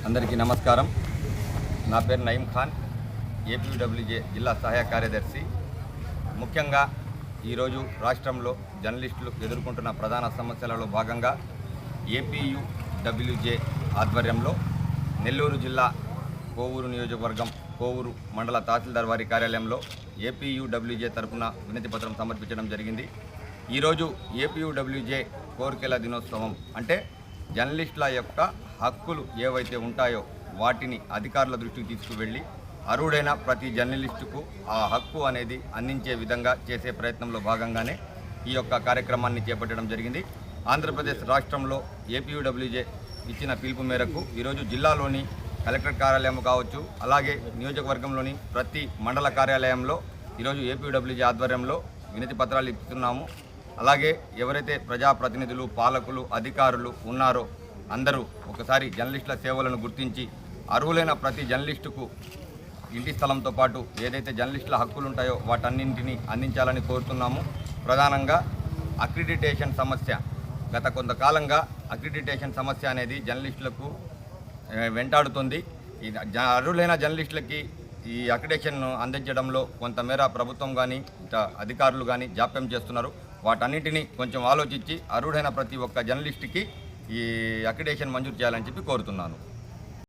అందరికీ నమస్కారం. నా పేరు నయీం ఖాన్, ఏపీయూడబ్ల్యూజే జిల్లా సహాయ కార్యదర్శి. ముఖ్యంగా ఈరోజు రాష్ట్రంలో జర్నలిస్టులు ఎదుర్కొంటున్న ప్రధాన సమస్యలలో భాగంగా ఏపీయూడబ్ల్యూజే ఆధ్వర్యంలో నెల్లూరు జిల్లా కోవూరు నియోజకవర్గం కోవూరు మండల తహసీల్దార్ వారి కార్యాలయంలో ఏపీయూడబ్ల్యూజే తరఫున వినతిపత్రం సమర్పించడం జరిగింది. ఈరోజు ఏపీయూడబ్ల్యూజే కోరికల దినోత్సవం అంటే జర్నలిస్టుల యొక్క హక్కులు ఏవైతే ఉంటాయో వాటిని అధికారుల దృష్టికి తీసుకువెళ్ళి అర్హుడైన ప్రతి జర్నలిస్టుకు ఆ హక్కు అనేది అందించే విధంగా చేసే ప్రయత్నంలో భాగంగానే ఈ యొక్క కార్యక్రమాన్ని చేపట్టడం జరిగింది. ఆంధ్రప్రదేశ్ రాష్ట్రంలో ఏపీయూడబ్ల్యూజే ఇచ్చిన పిలుపు మేరకు ఈరోజు జిల్లాలోని కలెక్టర్ కార్యాలయం కావచ్చు, అలాగే నియోజకవర్గంలోని ప్రతి మండల కార్యాలయంలో ఈరోజు ఏపీయూడబ్ల్యూజే ఆధ్వర్యంలో వినతి పత్రాలు ఇస్తున్నాము. అలాగే ఎవరైతే ప్రజాప్రతినిధులు, పాలకులు, అధికారులు ఉన్నారో అందరూ ఒకసారి జర్నలిస్టుల సేవలను గుర్తించి అర్హులైన ప్రతి జర్నలిస్టుకు ఇంటి స్థలంతో పాటు ఏదైతే జర్నలిస్టుల హక్కులు ఉంటాయో వాటన్నింటినీ అందించాలని కోరుతున్నాము. ప్రధానంగా అక్రిడిటేషన్ సమస్య, గత కొంతకాలంగా అక్రిడిటేషన్ సమస్య అనేది జర్నలిస్టులకు వెంటాడుతుంది. ఈ అర్హులైన జర్నలిస్టులకి ఈ అక్రిడిటేషన్ అందించడంలో కొంతమేర ప్రభుత్వం కానీ అధికారులు కానీ జాప్యం చేస్తున్నారు. వాటన్నింటినీ కొంచెం ఆలోచించి అర్హుడైన ప్రతి ఒక్క జర్నలిస్టుకి ఈ అక్రిడిటేషన్ మంజూరు చేయాలని చెప్పి కోరుతున్నాను.